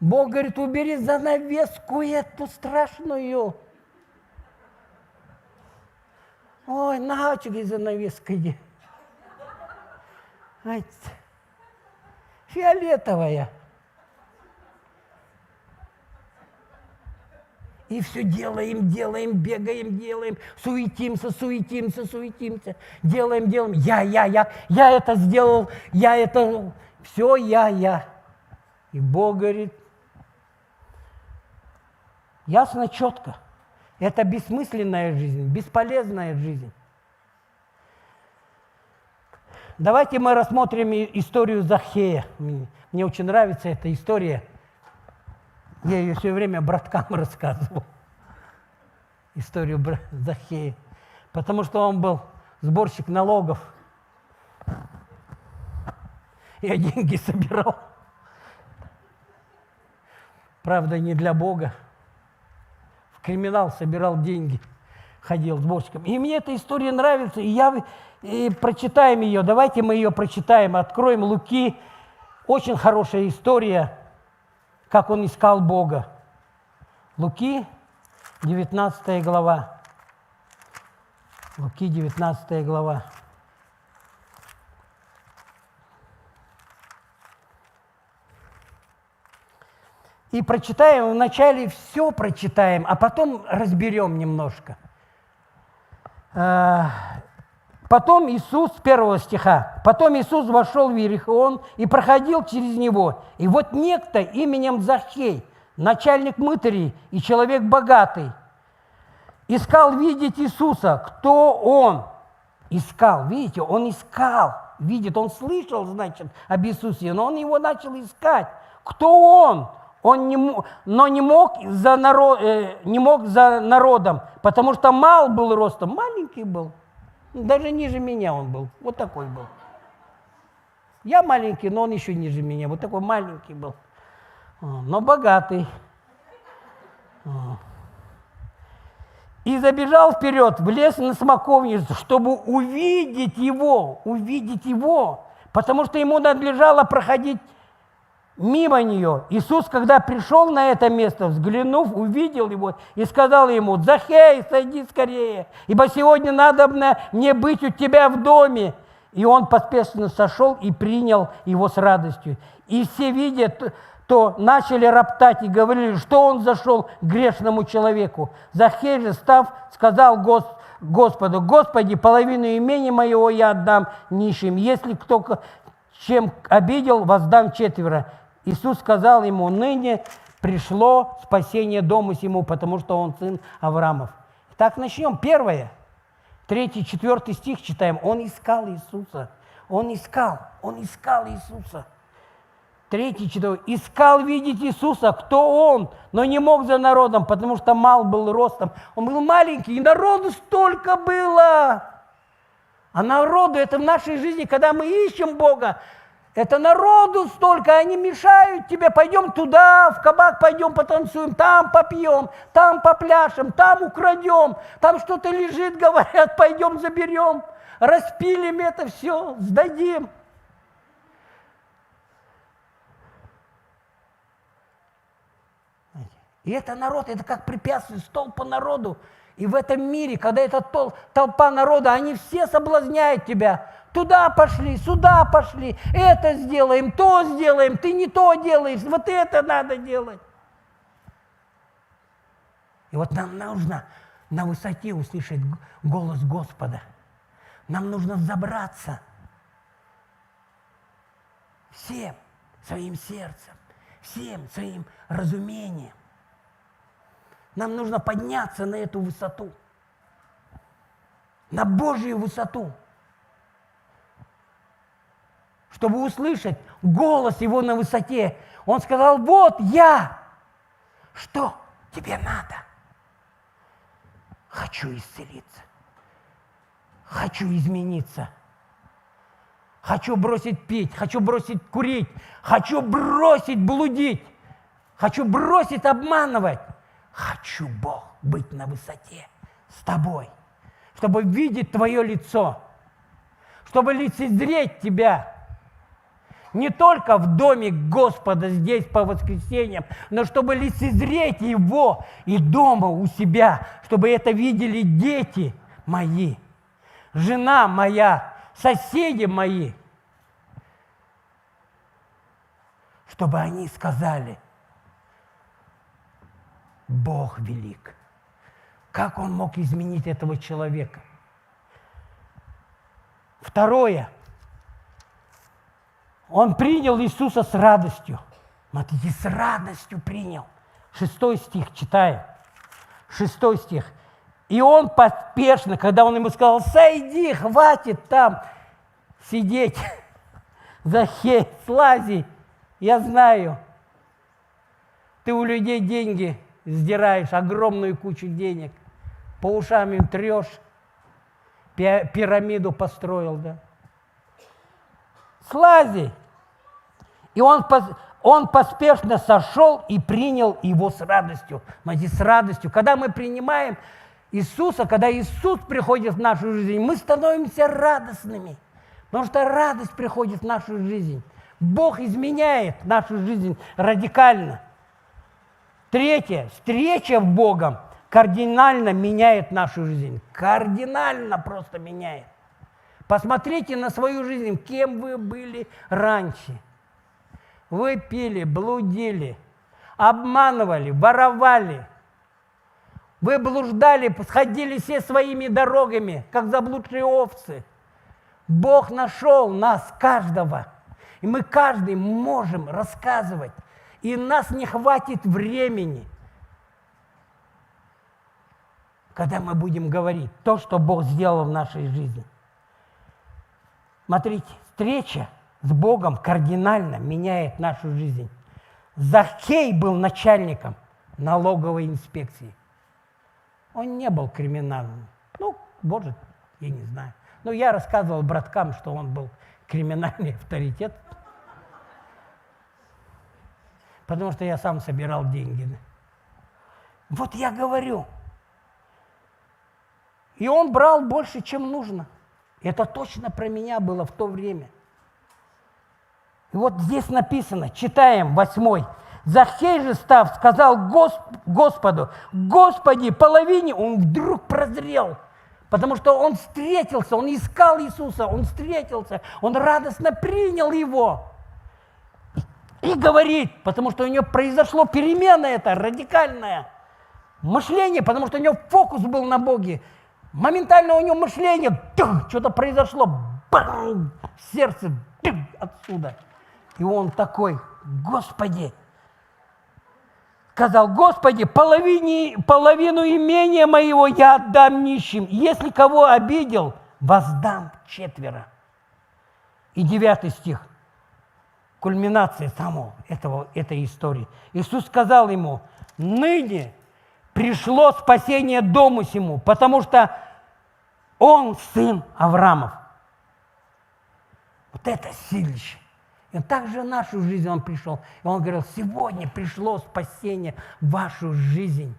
Бог говорит, убери занавеску эту страшную. Ой, начали занавеской. Фиолетовая. И все делаем, бегаем, суетимся. Делаем. Я это сделал, я это... Все я. И Бог говорит, ясно, четко. Это бессмысленная жизнь, бесполезная жизнь. Давайте мы рассмотрим историю Захея. Мне очень нравится эта история. Я ее все время браткам рассказывал. Историю Захея. Потому что он был сборщик налогов. Я деньги собирал. Правда, не для Бога. Криминал, собирал деньги, ходил сборщиком. И мне эта история нравится, и прочитаем ее. Давайте мы ее прочитаем, откроем Луки. Очень хорошая история, как он искал Бога. Луки, 19 глава. Луки, 19 глава. И прочитаем, вначале все прочитаем, а потом разберем немножко. Потом Иисус, с 1 стиха, «Потом Иисус вошел в Иерихон и проходил через него. И вот некто именем Захей, начальник мытарей и человек богатый, искал видеть Иисуса». Кто он? Искал, видите, он искал, видит, он слышал, значит, об Иисусе, но он его начал искать. Кто он? Он но не мог за народом, потому что мал был ростом, маленький был. Даже ниже меня он был, вот такой был. Я маленький, но он еще ниже меня, вот такой маленький был, но богатый. И забежал вперед, влез на смоковницу, чтобы увидеть его, потому что ему надлежало проходить мимо нее. Иисус, когда пришел на это место, взглянув, увидел его и сказал ему: «Захей, сойди скорее, ибо сегодня надобно мне быть у тебя в доме». И он поспешно сошел и принял его с радостью. И все, видя, то начали роптать и говорили, что он зашел к грешному человеку. Захей же, став, сказал Господу: «Господи, половину имения моего я отдам нищим. Если кто чем обидел, воздам четверо». Иисус сказал ему: «Ныне пришло спасение дому сему, потому что он сын Авраамов». Так, начнем. Первое. 3-4 стих читаем. Он искал Иисуса. Он искал Иисуса. 3-4. Искал видеть Иисуса, кто он, но не мог за народом, потому что мал был ростом. Он был маленький, и народу столько было. А народу, это в нашей жизни, когда мы ищем Бога, это народу столько, они мешают тебе. Пойдем туда, в кабак пойдем потанцуем, там попьем, там попляшем, там украдем, там что-то лежит, говорят, пойдем заберем, распилим это все, сдадим. И это народ, это как препятствие, столб по народу. И в этом мире, когда эта толпа народа, они все соблазняют тебя. Туда пошли, сюда пошли, это сделаем, то сделаем, ты не то делаешь, вот это надо делать. И вот нам нужно на высоте услышать голос Господа. Нам нужно забраться всем своим сердцем, всем своим разумением. Нам нужно подняться на эту высоту, на Божью высоту, чтобы услышать голос Его на высоте. Он сказал: «Вот я, что тебе надо? Хочу исцелиться, хочу измениться, хочу бросить пить, хочу бросить курить, хочу бросить блудить, хочу бросить обманывать. Хочу, Бог, быть на высоте с тобой, чтобы видеть твое лицо, чтобы лицезреть тебя. Не только в доме Господа здесь по воскресеньям, но чтобы лицезреть Его и дома у себя, чтобы это видели дети мои, жена моя, соседи мои, чтобы они сказали: Бог велик. Как Он мог изменить этого человека? Второе. Он принял Иисуса с радостью. Смотрите, с радостью принял. 6 стих читаем. 6 стих. И он поспешно, когда он ему сказал: сойди, хватит там сидеть. Захей, слази, я знаю, ты у людей деньги сдираешь, огромную кучу денег, по ушам им трешь, пирамиду построил, да? Слази. И он поспешно сошел и принял его с радостью. Смотрите, с радостью. Когда мы принимаем Иисуса, когда Иисус приходит в нашу жизнь, мы становимся радостными, потому что радость приходит в нашу жизнь. Бог изменяет нашу жизнь радикально. Третье. Встреча с Богом кардинально меняет нашу жизнь. Кардинально просто меняет. Посмотрите на свою жизнь, кем вы были раньше. Вы пили, блудили, обманывали, воровали. Вы блуждали, сходили все своими дорогами, как заблудшие овцы. Бог нашел нас, каждого. И мы каждый можем рассказывать. И нас не хватит времени, когда мы будем говорить то, что Бог сделал в нашей жизни. Смотрите, встреча с Богом кардинально меняет нашу жизнь. Захей был начальником налоговой инспекции. Он не был криминальным. Ну, может, я не знаю. Но я рассказывал браткам, что он был криминальный авторитет. Потому что я сам собирал деньги. Вот я говорю. И он брал больше, чем нужно. Это точно про меня было в то время. И вот здесь написано, читаем 8. Захей же, став, сказал Господу: Господи, половине. Он вдруг прозрел, потому что он встретился, он искал Иисуса, он встретился, он радостно принял его. И говорит, потому что у него произошло перемена эта радикальное мышление, потому что у него фокус был на Боге. Моментально у него мышление, что-то произошло, бам, сердце отсюда. И он такой: Господи, сказал: Господи, половину имения моего я отдам нищим. Если кого обидел, воздам 4. И 9 стих, кульминация этой истории. Иисус сказал ему: ныне пришло спасение дому сему, потому что он сын Авраамов. Вот это силище. И также в нашу жизнь он пришел. И он говорил: сегодня пришло спасение в вашу жизнь.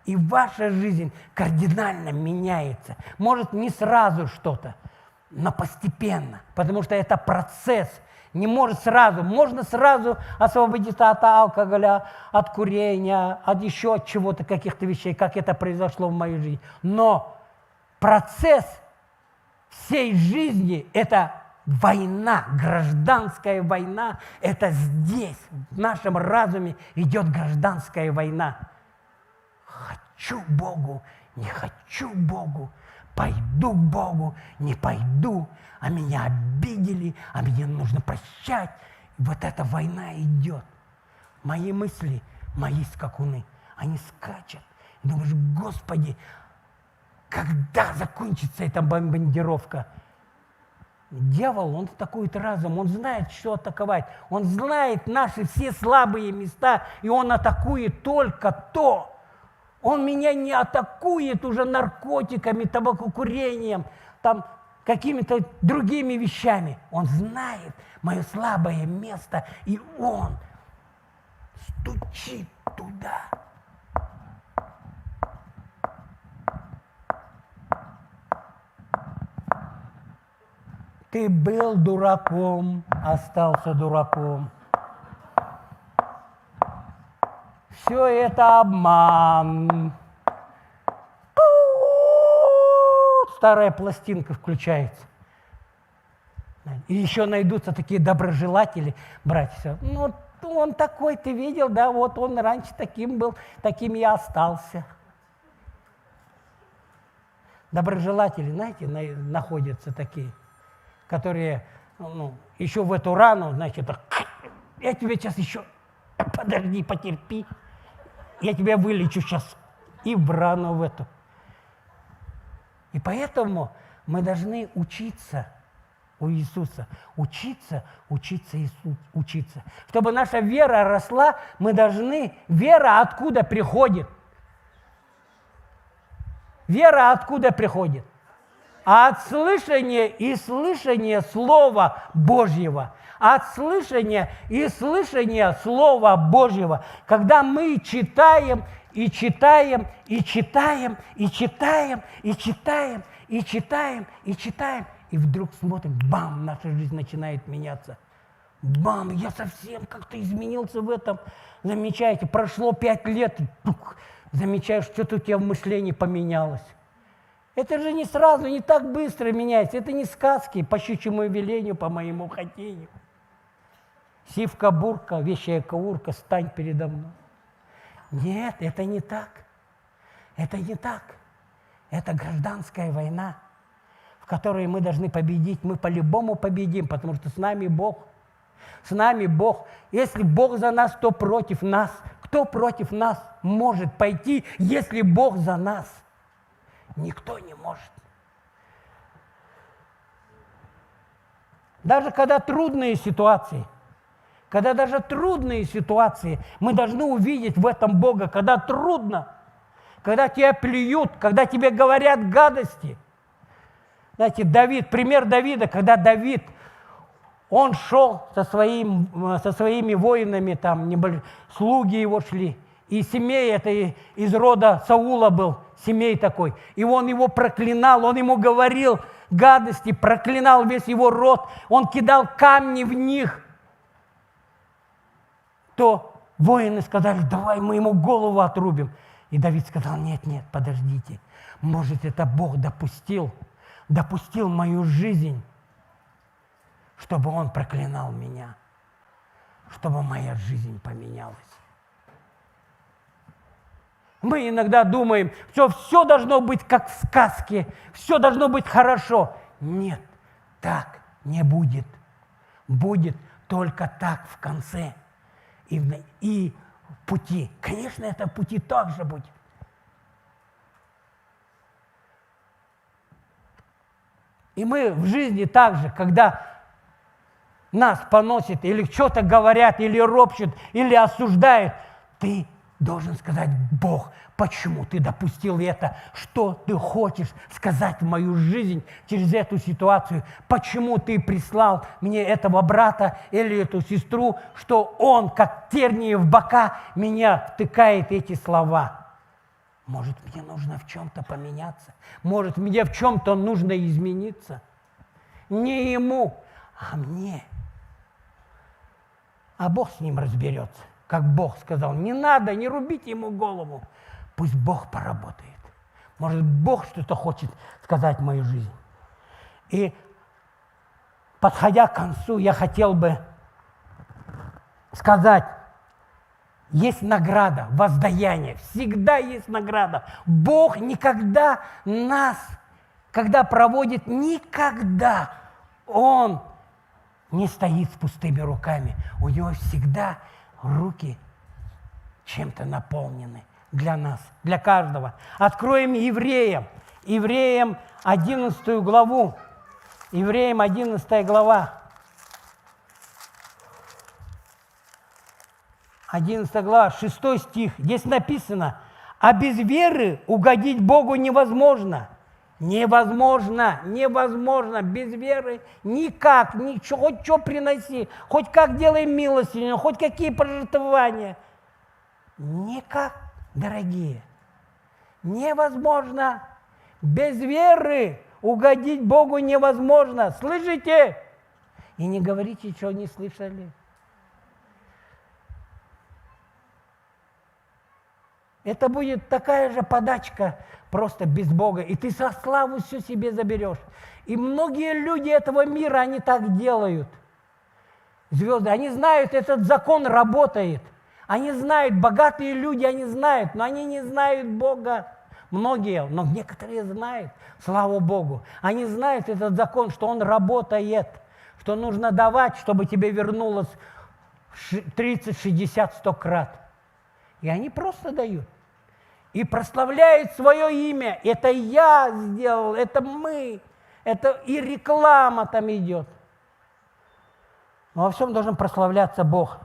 И ваша жизнь кардинально меняется. Может, не сразу что-то, но постепенно. Потому что это процесс. Не может сразу. Можно сразу освободиться от алкоголя, от курения, от еще от чего-то, каких-то вещей, как это произошло в моей жизни. Но процесс всей жизни – это война, гражданская война. Это здесь, в нашем разуме идет гражданская война. Хочу Богу, не хочу Богу. Пойду к Богу, не пойду, а меня обидели, а мне нужно прощать. И вот эта война идет. Мои мысли, мои скакуны, они скачут. И думаешь: Господи, когда закончится эта бомбардировка? Дьявол, он атакует разум, он знает, что атаковать. Он знает наши все слабые места, и он атакует только то. Он меня не атакует уже наркотиками, табакокурением, там, какими-то другими вещами. Он знает мое слабое место, и он стучит туда. Ты был дураком, остался дураком. Все это обман. Старая пластинка включается. И еще найдутся такие доброжелатели, братья. Ну, он такой, ты видел, да, вот он раньше таким был, таким я остался. Доброжелатели, знаете, находятся такие, которые, еще в эту рану, значит, я тебе сейчас еще, подожди, потерпи. Я тебя вылечу сейчас и в рану в эту. И поэтому мы должны учиться у Иисуса. Учиться. Чтобы наша вера росла, мы должны... Вера откуда приходит? Вера откуда приходит? От слышания и слышания Слова Божьего. От слышания и слышания Слова Божьего. Когда мы читаем, и читаем, и читаем, и читаем, и читаем, и читаем, и читаем, и вдруг смотрим, бам, наша жизнь начинает меняться. Бам, я совсем как-то изменился в этом. Замечаете, прошло 5 лет, замечаешь, что-то у тебя в мышлении поменялось. Это же не сразу, не так быстро меняется. Это не сказки, по щучьему велению, по моему хотению. Сивка-бурка, вещая каурка, стань передо мной. Нет, это не так. Это не так. Это гражданская война, в которой мы должны победить. Мы по-любому победим, потому что с нами Бог. С нами Бог. Если Бог за нас, то против нас. Кто против нас может пойти, если Бог за нас? Никто не может. Даже когда трудные ситуации, когда даже трудные ситуации, мы должны увидеть в этом Бога, когда трудно, когда тебя плюют, когда тебе говорят гадости. Знаете, Давид, пример Давида, когда Давид, он шел со своими воинами, там слуги его шли, и Семей, это из рода Саула был, Семей такой, и он его проклинал, он ему говорил гадости, проклинал весь его род, он кидал камни в них. То воины сказали: давай мы ему голову отрубим. И Давид сказал: нет, нет, подождите, может, это Бог допустил мою жизнь, чтобы он проклинал меня, чтобы моя жизнь поменялась. Мы иногда думаем, что все должно быть как в сказке, все должно быть хорошо. Нет, так не будет. Будет только так в конце и в пути. Конечно, это в пути также будет. И мы в жизни также, когда нас поносят, или что-то говорят, или ропщут, или осуждают, ты должен сказать: Бог, почему ты допустил это? Что ты хочешь сказать в мою жизнь через эту ситуацию? Почему ты прислал мне этого брата или эту сестру, что он, как тернии в бока, меня втыкает эти слова? Может, мне нужно в чем-то поменяться? Может, мне в чем-то нужно измениться? Не ему, а мне. А Бог с ним разберется. Как Бог сказал: не надо, не рубите ему голову. Пусть Бог поработает. Может, Бог что-то хочет сказать в мою жизнь. И, подходя к концу, я хотел бы сказать: есть награда, воздаяние. Всегда есть награда. Бог никогда нас, когда проводит, никогда Он не стоит с пустыми руками. У Него всегда руки чем-то наполнены для нас, для каждого. Откроем Евреям. Евреям 11 главу. Евреям 11 глава. 11 глава, 6 стих. Здесь написано: а без веры угодить Богу невозможно. Невозможно, невозможно. Без веры никак, ничего, хоть что приноси, хоть как делай милостыню, хоть какие пожертвования. Никак, дорогие, невозможно. Без веры угодить Богу невозможно. Слышите? И не говорите, что не слышали. Это будет такая же подачка, просто без Бога. И ты со славу все себе заберешь. И многие люди этого мира, они так делают. Звезды, они знают, этот закон работает. Они знают, богатые люди, они знают, но они не знают Бога. Многие, но некоторые знают, слава Богу. Они знают этот закон, что он работает, что нужно давать, чтобы тебе вернулось 30, 60, 100 крат. И они просто дают. И прославляют свое имя. Это я сделал, это мы. Это и реклама там идет. Но во всем должен прославляться Бог.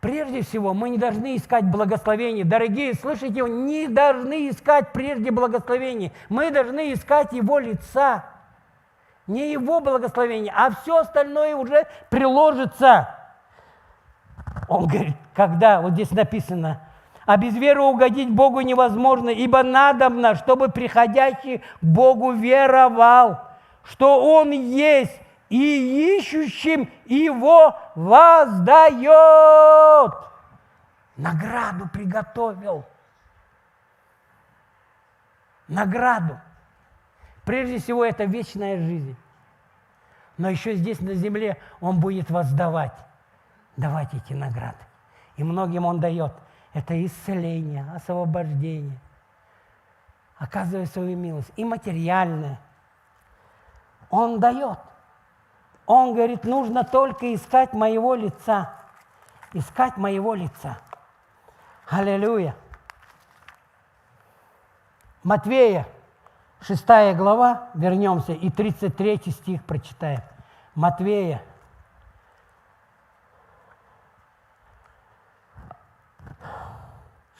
Прежде всего, мы не должны искать благословения. Дорогие, слышите, не должны искать прежде благословения. Мы должны искать Его лица. Не Его благословения, а все остальное уже приложится. Он говорит, когда, вот здесь написано: а без веры угодить Богу невозможно, ибо надобно, чтобы приходящий к Богу веровал, что Он есть, и ищущим Его воздает. Награду приготовил. Награду. Прежде всего, это вечная жизнь. Но еще здесь на земле Он будет воздавать. Давать эти награды. И многим Он дает. Это исцеление, освобождение. Оказывая свою милость. И материальное. Он дает. Он говорит, нужно только искать моего лица. Искать моего лица. Аллилуйя. Матвея, 6 глава, вернемся, и 33 стих прочитаем. Матвея,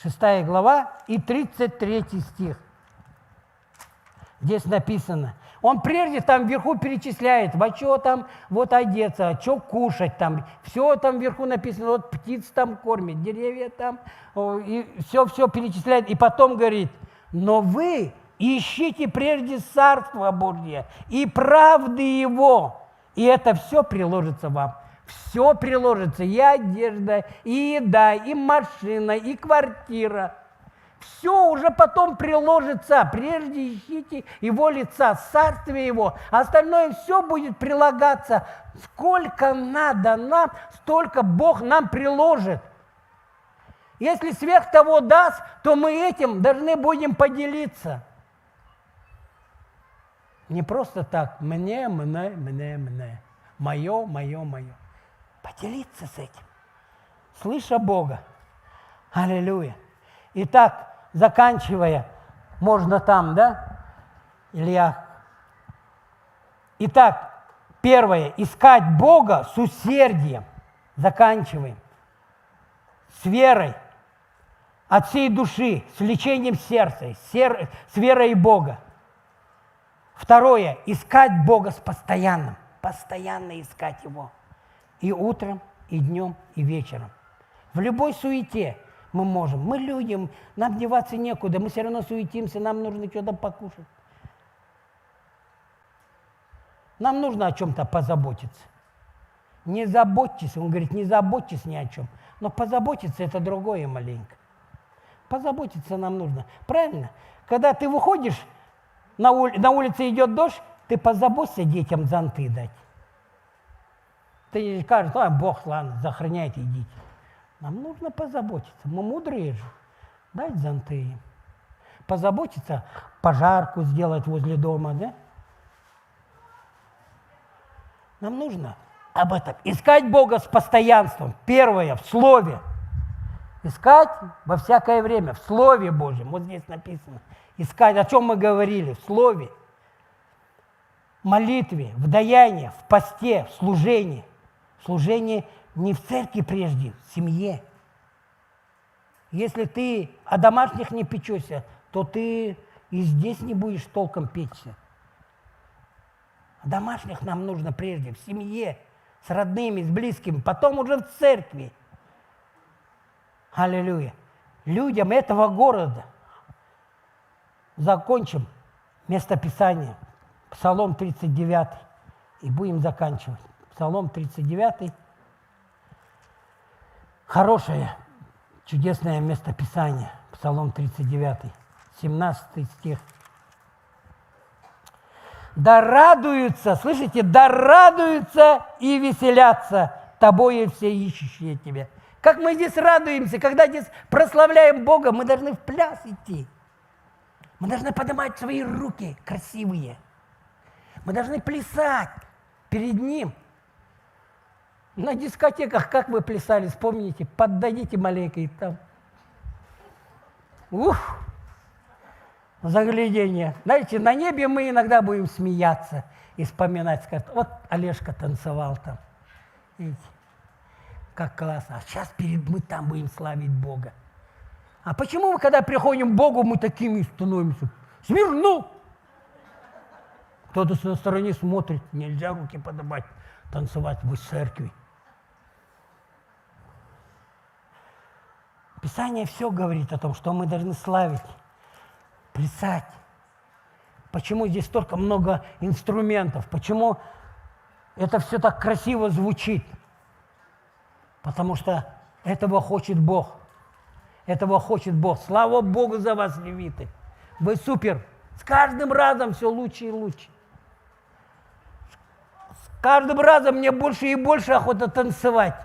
6 глава и 33 стих. Здесь написано. Он прежде там вверху перечисляет, во что там вот одеться, что кушать там. Все там вверху написано, вот птиц там кормит, деревья там, и все перечисляет. И потом говорит, но вы ищите прежде Царство Божье и правды Его, и это все приложится вам. Все приложится, и одежда, и еда, и машина, и квартира. Все уже потом приложится. Прежде ищите Его лица, Царствие Его. Остальное все будет прилагаться. Сколько надо нам, столько Бог нам приложит. Если сверх того даст, то мы этим должны будем поделиться. Не просто так. Мне. Мое. Поделиться с этим. Слыша Бога. Аллилуйя. Итак, заканчивая, можно там, да, Илья? Итак, первое, искать Бога с усердием. Заканчиваем. С верой, от всей души, с влечением сердца, с верой в Бога. Второе, искать Бога с постоянным. Постоянно искать Его. И утром, и днем, и вечером. В любой суете мы можем. Мы люди, нам деваться некуда, мы все равно суетимся, нам нужно что-то покушать. Нам нужно о чем-то позаботиться. Не заботьтесь, он говорит, не заботьтесь ни о чем. Но позаботиться – это другое маленько. Позаботиться нам нужно. Правильно? Когда ты выходишь, на улице идет дождь, ты позаботься детям зонты дать. Ты не скажешь, Бог, ладно, захороняйте, идите. Нам нужно позаботиться. Мы мудрые же. Дать зонты им. Позаботиться, пожарку сделать возле дома, да? Нам нужно об этом. Искать Бога с постоянством. Первое, в Слове. Искать во всякое время, в Слове Божьем. Вот здесь написано. Искать, о чем мы говорили, в Слове. В молитве, в даянии, в посте, в служении. Служение не в церкви прежде, в семье. Если ты о домашних не печешься, то ты и здесь не будешь толком печься. О домашних нам нужно прежде, в семье, с родными, с близкими, потом уже в церкви. Аллилуйя. Людям этого города. Закончим местописание. Псалом 39. И будем заканчивать. Псалом 39. Хорошее, чудесное местописание. Псалом 39. 17 стих. Да радуются, слышите, да радуются и веселятся тобою все ищущие тебя. Как мы здесь радуемся, когда здесь прославляем Бога, мы должны в пляс идти. Мы должны поднимать свои руки красивые. Мы должны плясать перед Ним. На дискотеках, как вы плясали, вспомните, поддадите маленько и там. Ух! Заглядение. Знаете, на небе мы иногда будем смеяться и вспоминать, сказать, вот Олежка танцевал там. Видите, как классно. А сейчас мы там будем славить Бога. А почему мы, когда приходим к Богу, мы такими становимся? Смирно! Кто-то на стороне смотрит, нельзя руки поднимать, танцевать в церкви. Писание все говорит о том, что мы должны славить, плясать. Почему здесь столько много инструментов? Почему это все так красиво звучит? Потому что этого хочет Бог. Этого хочет Бог. Слава Богу за вас, левиты. Вы супер. С каждым разом все лучше и лучше. С каждым разом мне больше и больше охота танцевать.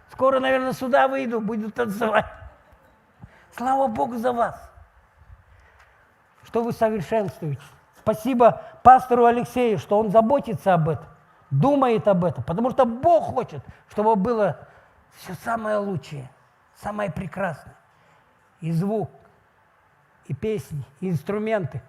Скоро, наверное, сюда выйду, буду танцевать. Слава Богу за вас, что вы совершенствуетесь. Спасибо пастору Алексею, что он заботится об этом, думает об этом, потому что Бог хочет, чтобы было все самое лучшее, самое прекрасное. И звук, и песни, и инструменты.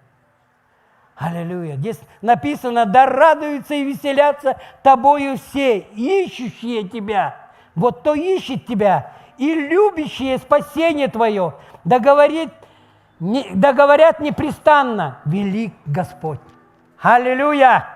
Аллилуйя. Здесь написано, да радуются и веселятся тобою все, ищущие тебя. Вот кто ищет тебя и любящие спасение Твое, да говорят непрестанно: велик Господь. Аллилуйя!